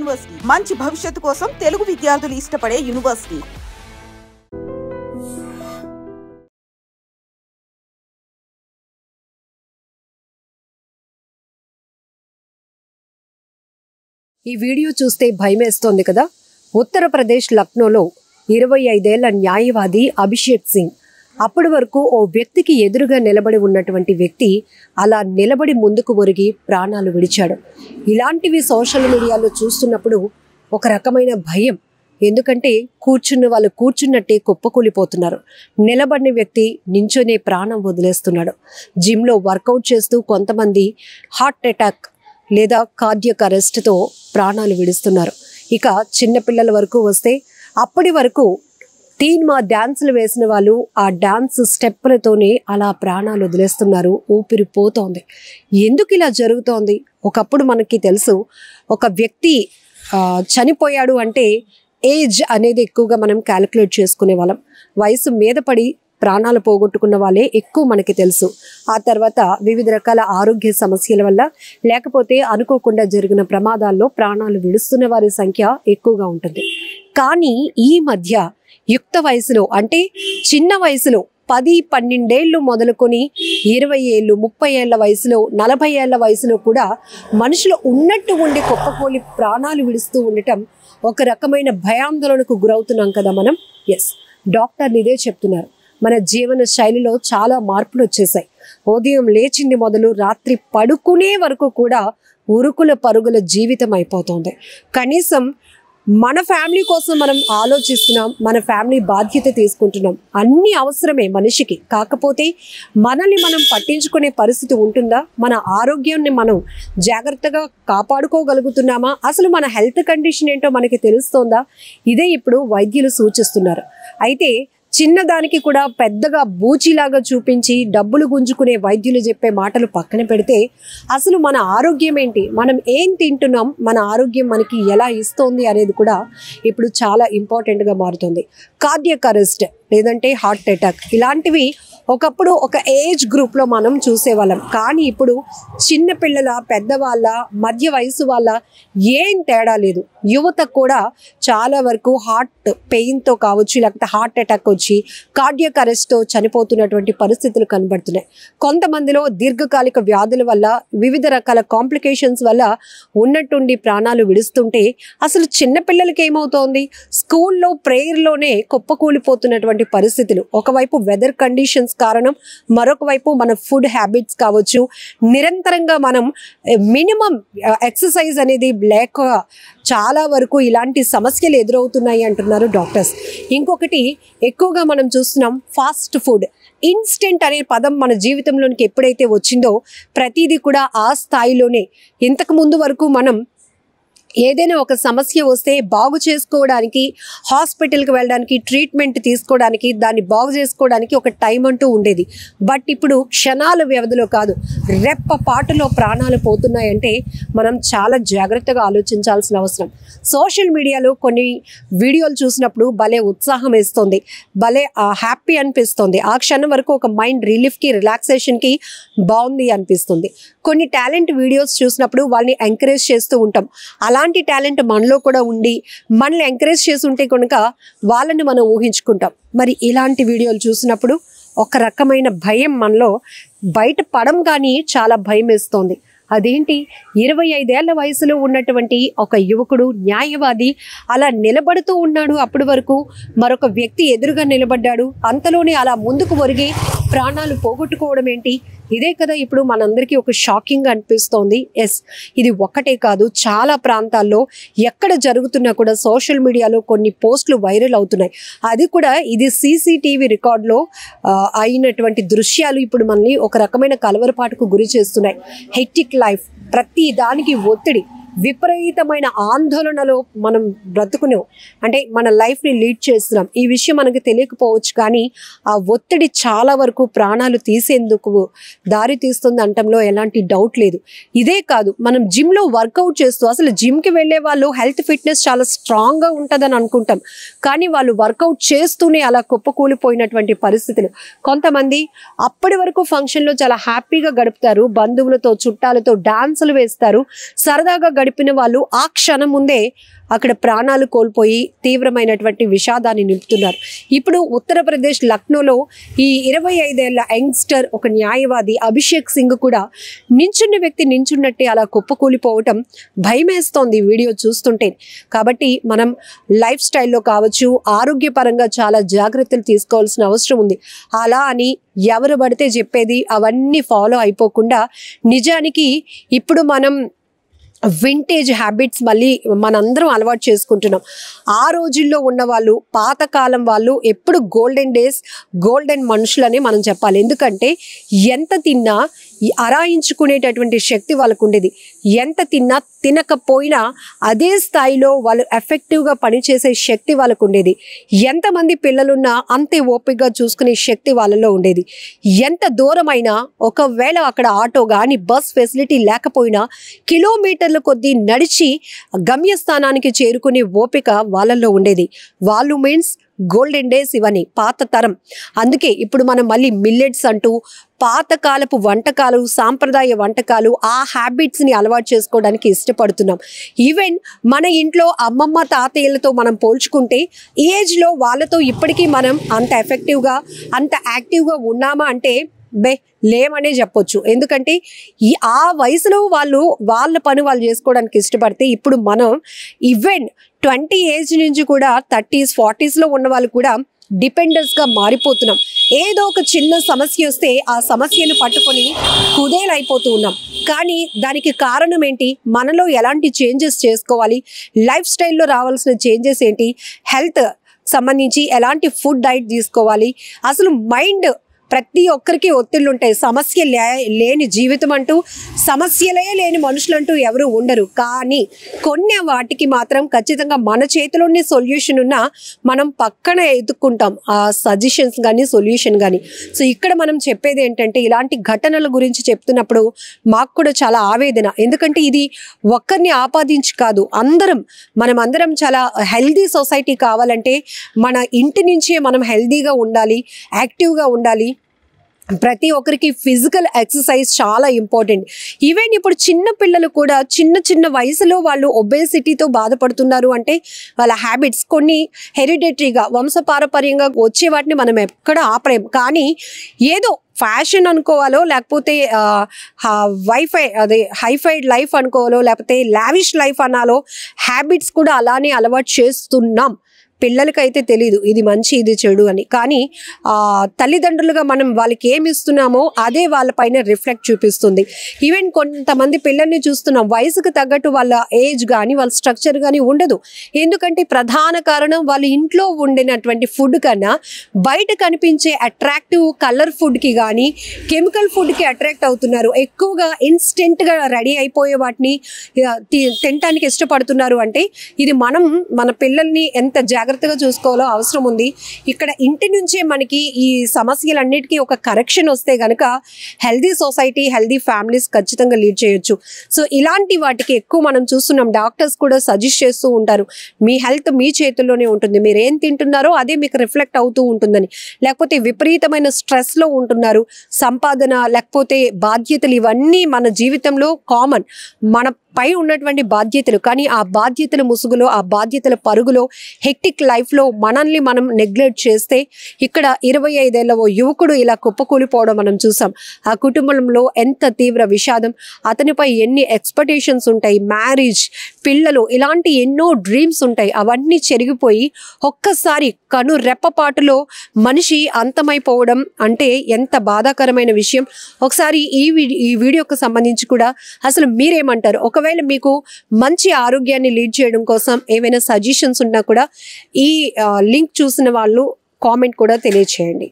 University మంచి భవిష్యత్తు కోసం తెలుగు విద్యార్థులు ఇష్టపడే యూనివర్సిటీ. ఈ వీడియో చూస్తే భయమేస్తోంది కదా. ఉత్తరప్రదేశ్ లక్నోలో 25 ఏళ్ల న్యాయవాది అభిషేక్ సింగ్ అప్పటి వరకు ఓ వ్యక్తికి ఎదురుగా నిలబడి ఉన్నటువంటి వ్యక్తి అలా నిలబడి ముందుకు ఒరిగి ప్రాణాలు విడిచాడు. ఇలాంటివి సోషల్ మీడియాలో చూస్తున్నప్పుడు ఒక రకమైన భయం. ఎందుకంటే కూర్చున్న వాళ్ళు కూర్చున్నట్టే కుప్పకూలిపోతున్నారు. నిలబడిన వ్యక్తి నించొనే ప్రాణం వదిలేస్తున్నాడు. జిమ్లో వర్కౌట్ చేస్తూ కొంతమంది హార్ట్ అటాక్ లేదా కార్డియక్ అరెస్ట్తో ప్రాణాలు విడుస్తున్నారు. ఇక చిన్నపిల్లల వరకు వస్తే అప్పటి వరకు తీన్మా డ్యాన్సులు వేసిన వాళ్ళు ఆ డ్యాన్స్ స్టెప్పులతోనే అలా ప్రాణాలు వదిలేస్తున్నారు. ఊపిరి పోతోంది. ఎందుకు ఇలా జరుగుతోంది? ఒకప్పుడు మనకి తెలుసు, ఒక వ్యక్తి చనిపోయాడు అంటే ఏజ్ అనేది ఎక్కువగా మనం క్యాలిక్యులేట్ చేసుకునే వాళ్ళం. వయసు మీద పడి ప్రాణాలు పోగొట్టుకున్న వాళ్ళే ఎక్కువ మనకి తెలుసు. ఆ తర్వాత వివిధ రకాల ఆరోగ్య సమస్యల వల్ల లేకపోతే అనుకోకుండా జరిగిన ప్రమాదాల్లో ప్రాణాలు విడుస్తున్న వారి సంఖ్య ఎక్కువగా ఉంటుంది. కానీ ఈ మధ్య యుక్త వయసులో అంటే చిన్న వయసులో 10-12 ఏళ్ళు మొదలుకొని 20 ఏళ్ళు 30 ఏళ్ల వయసులో 40 ఏళ్ల వయసులో కూడా మనుషులు ఉన్నట్టు ఉండి కుప్పకూలి ప్రాణాలు విడుస్తూ ఉండటం ఒక రకమైన భయాందోళనకు గురవుతున్నాం కదా మనం. ఎస్, డాక్టర్లు ఇదే చెప్తున్నారు. మన జీవన శైలిలో చాలా మార్పులు వచ్చేసాయి. ఉదయం లేచింది మొదలు రాత్రి పడుకునే వరకు కూడా ఉరుకుల పరుగుల జీవితం అయిపోతుంది. కనీసం మన ఫ్యామిలీ కోసం మనం ఆలోచిస్తున్నాం, మన ఫ్యామిలీ బాధ్యత తీసుకుంటున్నాం. అన్ని అవసరమే మనిషికి. కాకపోతే మనల్ని మనం పట్టించుకునే పరిస్థితి ఉంటుందా? మన ఆరోగ్యాన్ని మనం జాగ్రత్తగా కాపాడుకోగలుగుతున్నామా? అసలు మన హెల్త్ కండిషన్ ఏంటో మనకి తెలుస్తోందా? ఇదే ఇప్పుడు వైద్యులు సూచిస్తున్నారు. అయితే చిన్నదానికి కూడా పెద్దగా బూచిలాగా చూపించి డబ్బులు గుంజుకునే వైద్యులు చెప్పే మాటలు పక్కన పెడితే అసలు మన ఆరోగ్యం ఏంటి, మనం ఏం తింటున్నాం, మన ఆరోగ్యం మనకి ఎలా ఇస్తోంది అనేది కూడా ఇప్పుడు చాలా ఇంపార్టెంట్గా మారుతుంది. కార్డియక్ అరెస్ట్ లేదంటే హార్ట్ అటాక్ ఇలాంటివి ఒకప్పుడు ఒక ఏజ్ గ్రూప్లో మనం చూసేవాళ్ళం. కానీ ఇప్పుడు చిన్నపిల్లల, పెద్దవాళ్ళ, మధ్య వయసు వాళ్ళ ఏం తేడా లేదు. యువత కూడా చాలా వరకు హార్ట్ పెయిన్తో కావచ్చు, లేకపోతే హార్ట్ అటాక్ వచ్చి కార్డియక్ అరెస్ట్తో చనిపోతున్నటువంటి పరిస్థితులు కనబడుతున్నాయి. కొంతమందిలో దీర్ఘకాలిక వ్యాధుల వల్ల, వివిధ రకాల కాంప్లికేషన్స్ వల్ల ఉన్నట్టుండి ప్రాణాలు విడుస్తుంటే అసలు చిన్నపిల్లలకి ఏమవుతోంది? స్కూల్లో ప్రేయర్లోనే కుప్పకూలిపోతున్నటువంటి పరిస్థితులు. ఒకవైపు వెదర్ కండిషన్స్ కారణం, మరొక వైపు మన ఫుడ్ హ్యాబిట్స్ కావచ్చు. నిరంతరంగా మనం మినిమం ఎక్సర్సైజ్ అనేది లేక చాలా వరకు ఇలాంటి సమస్యలు ఎదురవుతున్నాయి అంటున్నారు డాక్టర్స్. ఇంకొకటి ఎక్కువగా మనం చూస్తున్నాం, ఫాస్ట్ ఫుడ్. ఇన్స్టెంట్ అనే పదం మన జీవితంలోనికి ఎప్పుడైతే వచ్చిందో ప్రతిదీ కూడా ఆ స్థాయిలోనే. ఇంతకు ముందు వరకు మనం ఏదైనా ఒక సమస్య వస్తే బాగు చేసుకోవడానికి, హాస్పిటల్కి వెళ్ళడానికి, ట్రీట్మెంట్ తీసుకోవడానికి, దాన్ని బాగు చేసుకోవడానికి ఒక టైం అంటూ ఉండేది. బట్ ఇప్పుడు క్షణాల వ్యవధిలో కాదు, రెప్ప పాటులో ప్రాణాలు పోతున్నాయంటే మనం చాలా జాగ్రత్తగా ఆలోచించాల్సిన అవసరం. సోషల్ మీడియాలో కొన్ని వీడియోలు చూసినప్పుడు భలే ఉత్సాహం వేస్తుంది, భలే హ్యాపీ అనిపిస్తుంది. ఆ క్షణం వరకు ఒక మైండ్ రిలీఫ్కి, రిలాక్సేషన్కి బాగుంది అనిపిస్తుంది. కొన్ని టాలెంట్ వీడియోస్ చూసినప్పుడు వాళ్ళని ఎంకరేజ్ చేస్తూ ఉంటాం. అలాంటి టాలెంట్ మనలో కూడా ఉండి మనల్ని ఎంకరేజ్ చేసి ఉంటే కనుక వాళ్ళని మనం ఊహించుకుంటాం. మరి ఇలాంటి వీడియోలు చూసినప్పుడు ఒక రకమైన భయం మనలో బయట పడం, కానీ చాలా భయం వేస్తోంది. అదేంటి, 25 ఏళ్ల వయసులో ఉన్నటువంటి ఒక యువకుడు, న్యాయవాది అలా నిలబడుతూ ఉన్నాడు. అప్పటి వరకు మరొక వ్యక్తి ఎదురుగా నిలబడ్డాడు. అంతలోనే అలా ముందుకు ఒరిగి ప్రాణాలు పోగొట్టుకోవడం ఏంటి? ఇదే కదా ఇప్పుడు మనందరికీ ఒక షాకింగ్ అనిపిస్తోంది. ఎస్, ఇది ఒక్కటే కాదు, చాలా ప్రాంతాల్లో ఎక్కడ జరుగుతున్నా కూడా సోషల్ మీడియాలో కొన్ని పోస్టులు వైరల్ అవుతున్నాయి. అది కూడా ఇది CCTV రికార్డులో అయినటువంటి దృశ్యాలు ఇప్పుడు మనల్ని ఒక రకమైన కలవరపాటుకు గురి చేస్తున్నాయి. హెక్టిక్ లైఫ్, ప్రతి దానికి ఒత్తిడి, విపరీతమైన ఆందోళనలో మనం బ్రతుకున్నాం. అంటే మన లైఫ్ని లీడ్ చేస్తున్నాం. ఈ విషయం మనకు తెలియకపోవచ్చు, కానీ ఆ ఒత్తిడి చాలా వరకు ప్రాణాలు తీసేందుకు దారి తీస్తుంది అనటంలో ఎలాంటి డౌట్ లేదు. ఇదే కాదు, మనం జిమ్లో వర్కౌట్ చేస్తూ, అసలు జిమ్కి వెళ్ళే వాళ్ళు హెల్త్ ఫిట్నెస్ చాలా స్ట్రాంగ్గా ఉంటుందని అనుకుంటాం, కానీ వాళ్ళు వర్కౌట్ చేస్తూనే అలా కుప్పకూలిపోయినటువంటి పరిస్థితులు. కొంతమంది అప్పటి వరకు ఫంక్షన్లో చాలా హ్యాపీగా గడుపుతారు, బంధువులతో, చుట్టాలతో డాన్సులు వేస్తారు, సరదాగా గడిపిన వాళ్ళు ఆ క్షణం ముందే అక్కడ ప్రాణాలు కోల్పోయి తీవ్రమైనటువంటి విషాదాన్ని నింపుతున్నారు. ఇప్పుడు ఉత్తరప్రదేశ్ లక్నోలో ఈ 25 ఏళ్ల యంగ్స్టర్ ఒక న్యాయవాది అభిషేక్ సింగ్ కూడా నించున్న వ్యక్తి నించున్నట్టే అలా కుప్పకూలిపోవటం భయమేస్తోంది ఈ వీడియో చూస్తుంటే. కాబట్టి మనం లైఫ్ స్టైల్లో కావచ్చు, ఆరోగ్యపరంగా చాలా జాగ్రత్తలు తీసుకోవాల్సిన అవసరం ఉంది. అలా అని ఎవరు పడితే చెప్పేది అవన్నీ ఫాలో అయిపోకుండా నిజానికి ఇప్పుడు మనం వింటేజ్ హ్యాబిట్స్ మళ్ళీ మనందరం అలవాటు చేసుకుంటున్నాం. ఆ రోజుల్లో ఉన్న వాళ్ళు, పాతకాలం వాళ్ళు ఎప్పుడు గోల్డెన్ డేస్, గోల్డెన్ మనుషులని మనం చెప్పాలి. ఎందుకంటే ఎంత తిన్నా అరాయించుకునేటటువంటి శక్తి వాళ్ళకు ఉండేది. ఎంత తిన్నా తినకపోయినా అదే స్థాయిలో వాళ్ళు ఎఫెక్టివ్గా పనిచేసే శక్తి వాళ్ళకు ఉండేది. ఎంతమంది పిల్లలున్నా అంతే ఓపికగా చూసుకునే శక్తి వాళ్ళలో ఉండేది. ఎంత దూరమైనా ఒకవేళ అక్కడ ఆటో కానీ బస్ ఫెసిలిటీ లేకపోయినా కిలోమీటర్ల కొద్దీ నడిచి గమ్యస్థానానికి చేరుకునే ఓపిక వాళ్ళల్లో ఉండేది. వాళ్ళు మీన్స్ గోల్డెన్ డేస్ ఇవన్నీ పాత తరం. అందుకే ఇప్పుడు మనం మళ్ళీ మిల్లెట్స్ అంటూ పాతకాలపు వంటకాలు, సాంప్రదాయ వంటకాలు, ఆ హ్యాబిట్స్ని అలవాటు చేసుకోవడానికి ఇష్టపడుతున్నాం. ఈవెన్ మన ఇంట్లో అమ్మమ్మ తాతయ్యలతో మనం పోల్చుకుంటే ఈ ఏజ్లో వాళ్ళతో ఇప్పటికీ మనం అంత ఎఫెక్టివ్గా, అంత యాక్టివ్గా ఉన్నామా అంటే లేమనే చెప్పొచ్చు. ఎందుకంటే ఆ వయసులో వాళ్ళు వాళ్ళ పని వాళ్ళు చేసుకోవడానికి ఇష్టపడితే ఇప్పుడు మనం ఈవెన్ 20 ఏజ్ నుంచి కూడా 30s 40sలో ఉన్న వాళ్ళు కూడా డిపెండెన్స్గా మారిపోతున్నాం. ఏదో ఒక చిన్న సమస్య వస్తే ఆ సమస్యను పట్టుకొని కుదేలైపోతూ ఉన్నాం. కానీ దానికి కారణం ఏంటి? మనలో ఎలాంటి చేంజెస్ చేసుకోవాలి, లైఫ్ స్టైల్లో రావాల్సిన చేంజెస్ ఏంటి, హెల్త్ సంబంధించి ఎలాంటి ఫుడ్ డైట్ తీసుకోవాలి, అసలు మైండ్ ప్రతి ఒక్కరికి ఒత్తిళ్ళు ఉంటాయి. సమస్య లేని జీవితం అంటూ, సమస్యలే లేని మనుషులంటూ ఎవరు ఉండరు. కానీ కొన్ని వాటికి మాత్రం ఖచ్చితంగా మన చేతిలోనే సొల్యూషన్ ఉన్నా మనం పక్కన ఎదుక్కుంటాం ఆ సజెషన్స్ కానీ సొల్యూషన్ కానీ. సో ఇక్కడ మనం చెప్పేది ఏంటంటే ఇలాంటి ఘటనల గురించి చెప్తున్నప్పుడు మాకు కూడా చాలా ఆవేదన. ఎందుకంటే ఇది ఒక్కరిని ఆపాదించి కాదు, మనమందరం చాలా హెల్దీ సొసైటీ కావాలంటే మన ఇంటి నుంచే మనం హెల్దీగా ఉండాలి, యాక్టివ్గా ఉండాలి. ప్రతి ఒక్కరికి ఫిజికల్ ఎక్సర్సైజ్ చాలా ఇంపార్టెంట్. ఈవెన్ ఇప్పుడు చిన్న పిల్లలు కూడా చిన్న వయసులో వాళ్ళు ఒబేసిటీతో బాధపడుతున్నారు అంటే వాళ్ళ హ్యాబిట్స్ కొన్ని హెరిడిటరీగా, వంశపారపర్యంగా వచ్చే వాటిని మనం ఎక్కడ ఆపలేం. కానీ ఏదో ఫ్యాషన్ అనుకోవాలో, లేకపోతే హైఫైడ్ లైఫ్ అనుకోవాలో, లేకపోతే లావిష్ లైఫ్ అనాలో, హ్యాబిట్స్ కూడా అలానే అలవాటు చేస్తున్నాం. పిల్లలకైతే తెలీదు ఇది మంచి ఇది చెడు అని. కానీ తల్లిదండ్రులుగా మనం వాళ్ళకి ఏమి ఇస్తున్నామో అదే వాళ్ళపైన రిఫ్లెక్ట్ చూపిస్తుంది. ఈవెన్ కొంతమంది పిల్లల్ని చూస్తున్నాం, వయసుకు తగ్గట్టు వాళ్ళ ఏజ్ కానీ వాళ్ళ స్ట్రక్చర్ కానీ ఉండదు. ఎందుకంటే ప్రధాన కారణం వాళ్ళు ఇంట్లో ఉండినటువంటి ఫుడ్ కన్నా బయట కనిపించే అట్రాక్టివ్ కలర్ ఫుడ్కి కానీ కెమికల్ ఫుడ్కి అట్రాక్ట్ అవుతున్నారు. ఎక్కువగా ఇన్స్టెంట్గా రెడీ అయిపోయే వాటిని తినటానికి ఇష్టపడుతున్నారు. అంటే ఇది మన పిల్లల్ని ఎంత జాగ్రత్తగా చూసుకోవాలో అవసరం ఉంది. ఇక్కడ ఇంటి నుంచే మనకి ఈ సమస్యలన్నిటికీ ఒక కరెక్షన్ వస్తే గనక హెల్దీ సొసైటీ, హెల్దీ ఫ్యామిలీస్ ఖచ్చితంగా లీడ్ చేయొచ్చు. సో ఇలాంటి వాటికి ఎక్కువ మనం చూస్తున్నాం. డాక్టర్స్ కూడా సజెస్ట్ చేస్తూ ఉంటారు, మీ హెల్త్ మీ చేతుల్లోనే ఉంటుంది, మీరు ఏం తింటున్నారో అదే మీకు రిఫ్లెక్ట్ అవుతూ ఉంటుందని. లేకపోతే విపరీతమైన స్ట్రెస్లో ఉంటున్నారు, సంపాదన లేకపోతే బాధ్యతలు, ఇవన్నీ మన జీవితంలో కామన్, మన పై ఉన్నటువంటి బాధ్యతలు. కానీ ఆ బాధ్యతల ముసుగులో, ఆ బాధ్యతల పరుగులో, హెక్టిక్ లైఫ్లో మనల్ని మనం నెగ్లెక్ట్ చేస్తే ఇక్కడ 25 ఏళ్ల ఓ యువకుడు ఇలా కుప్పకూలిపోవడం మనం చూసాం. ఆ కుటుంబంలో ఎంత తీవ్ర విషాదం, అతనిపై ఎన్ని ఎక్స్పెక్టేషన్స్ ఉంటాయి, మ్యారేజ్, పిల్లలు, ఇలాంటి ఎన్నో డ్రీమ్స్ ఉంటాయి. అవన్నీ చెరిగిపోయి ఒక్కసారి కను రెప్పపాటులో మనిషి అంతమైపోవడం అంటే ఎంత బాధాకరమైన విషయం. ఒకసారి ఈ వీడియోకి సంబంధించి కూడా అసలు మీరేమంటారు? ఒకవేళ మీకు మంచి ఆరోగ్యాన్ని లీడ్ చేయడం కోసం ఏమైనా సజెషన్స్ ఉన్నా కూడా ఈ లింక్ చూసిన వాళ్ళు కామెంట్ కూడా తెలియచేయండి.